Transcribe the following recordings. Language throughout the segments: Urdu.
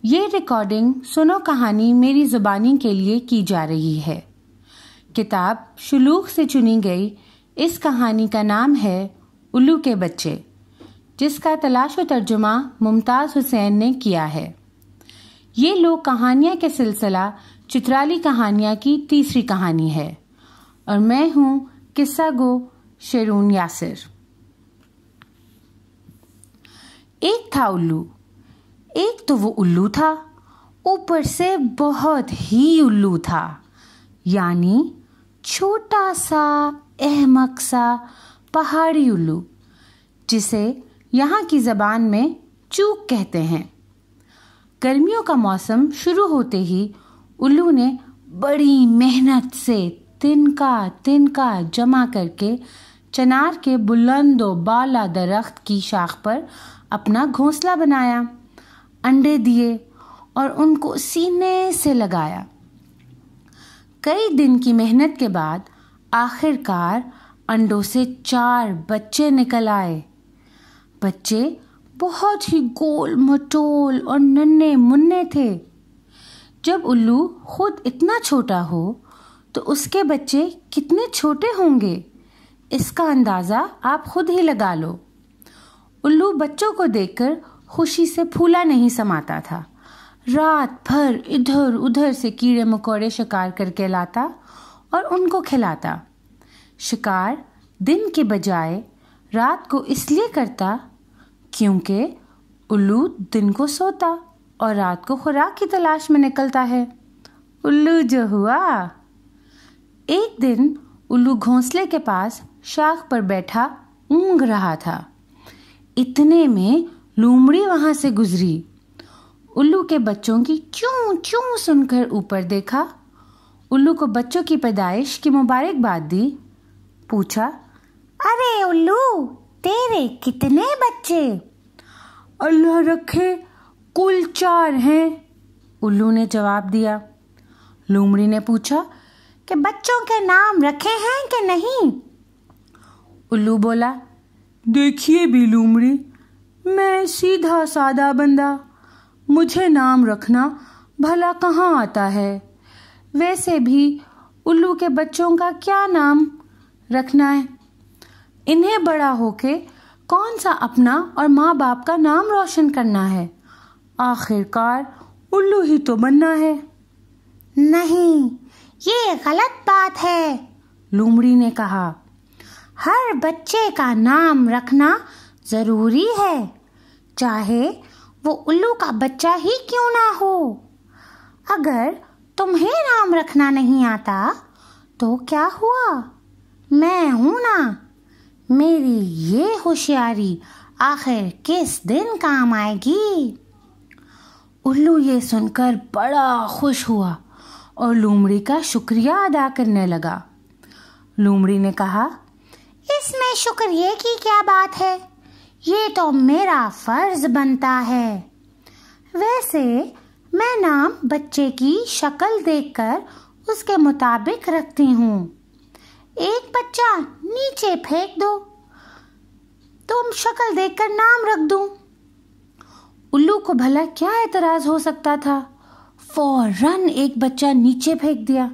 یہ ریکارڈنگ سنو کہانی میری زبانی کے لیے کی جا رہی ہے۔ کتاب شلوغ سے چنی گئی اس کہانی کا نام ہے الو کے بچے، جس کا تلاش و ترجمہ ممتاز حسین نے کیا ہے۔ یہ لوک کہانیاں کے سلسلہ چترالی کہانیاں کی تیسری کہانی ہے اور میں ہوں قصہ گو شیرون یاسر۔ ایک تھا الو، ایک تو وہ الو تھا، اوپر سے بہت ہی الو تھا، یعنی چھوٹا سا احمق سا پہاڑی الو، جسے یہاں کی زبان میں چوک کہتے ہیں۔ گرمیوں کا موسم شروع ہوتے ہی الو نے بڑی محنت سے تنکا جمع کر کے چنار کے بلند و بالا درخت کی شاخ پر اپنا گھونسلہ بنایا، انڈے دیے اور ان کو سینے سے لگایا۔ کئی دن کی محنت کے بعد آخر کار انڈوں سے 4 بچے نکل آئے۔ بچے بہت ہی گول مٹول اور ننھے منھے تھے۔ جب الو خود اتنا چھوٹا ہو تو اس کے بچے کتنے چھوٹے ہوں گے، اس کا اندازہ آپ خود ہی لگا لو۔ الو بچوں کو دیکھ کر خوشی سے پھولا نہیں سماتا تھا۔ رات بھر ادھر ادھر سے کیڑے مکوڑے شکار کر کے لاتا اور ان کو کھلاتا۔ شکار دن کے بجائے رات کو اس لیے کرتا کیونکہ الو دن کو سوتا اور رات کو خوراک کی تلاش میں نکلتا ہے۔ الو جو ہوا۔ ایک دن الو گھونسلے کے پاس شاخ پر بیٹھا اونگھ رہا تھا۔ اتنے میں لومڑی وہاں سے گزری۔ الو کے بچوں کی چوں چوں سن کر اوپر دیکھا، الو کو بچوں کی پیدائش کی مبارکباد دی، پوچھا، ارے الو تیرے کتنے بچے؟ اللہ رکھے کل 4 ہیں، الو نے جواب دیا۔ لومڑی نے پوچھا کہ بچوں کے نام رکھے ہیں کہ نہیں؟ الو بولا، دیکھیے بھی لومڑی، میں سیدھا سادہ بندہ، مجھے نام رکھنا بھلا کہاں آتا ہے؟ ویسے بھی الو کے بچوں کا کیا نام رکھنا ہے؟ انہیں بڑا ہو کے کون سا اپنا اور ماں باپ کا نام روشن کرنا ہے؟ آخر کار الو ہی تو بننا ہے۔ نہیں، یہ غلط بات ہے، لومڑی نے کہا۔ ہر بچے کا نام رکھنا ضروری ہے، چاہے وہ الو کا بچہ ہی کیوں نہ ہو۔ اگر تمہیں نام رکھنا نہیں آتا تو کیا ہوا؟ میں ہوں نا، میری یہ ہوشیاری آخر کس دن کام آئے گی؟ الو یہ سن کر بڑا خوش ہوا اور لومڑی کا شکریہ ادا کرنے لگا۔ لومڑی نے کہا، اس میں شکریہ کی کیا بات ہے؟ یہ تو میرا فرض بنتا ہے۔ ویسے میں نام بچے کی شکل دیکھ کر اس کے مطابق رکھتی ہوں۔ ایک بچہ نیچے پھینک دو، تم شکل دیکھ کر نام رکھ دوں۔ الو کو بھلا کیا اعتراض ہو سکتا تھا؟ فوراً ایک بچہ نیچے پھینک دیا۔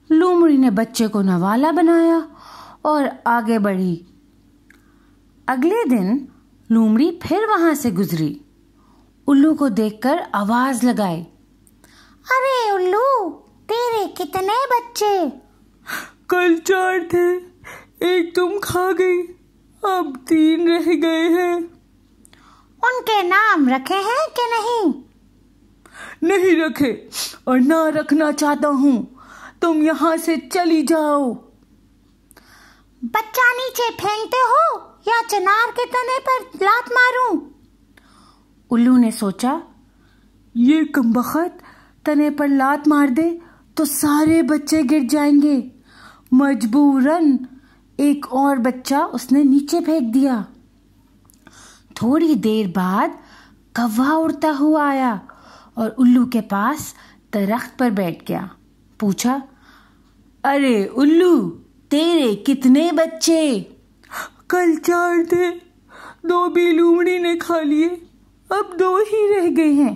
لومڑی نے بچے کو نوالا بنایا اور آگے بڑھی۔ اگلے دن لومڑی پھر وہاں سے گزری۔ الو کو دیکھ کر آواز لگائی، ارے الو تیرے کتنے بچے؟ کل 4 تھے، ایک تم کھا گئی، اب 3 رہ گئے ہیں۔ ان کے نام رکھے ہیں کہ نہیں؟ نہیں رکھے اور نہ رکھنا چاہتا ہوں، تم یہاں سے چلی جاؤ۔ بچہ نیچے پھینکتے ہو یا چنار کے تنے پر لات ماروں؟ الو نے سوچا، یہ کمبخت تنے پر لات مار دے تو سارے بچے گر جائیں گے۔ مجبوراً ایک اور بچہ اس نے نیچے پھینک دیا۔ تھوڑی دیر بعد کوّا اڑتا ہوا آیا اور الو کے پاس درخت پر بیٹھ گیا۔ پوچھا، ارے الو تیرے کتنے بچے؟ کل 4 تھے، 2 بھی لومڑی نے کھا لیے، اب 2 ہی رہ گئے ہیں۔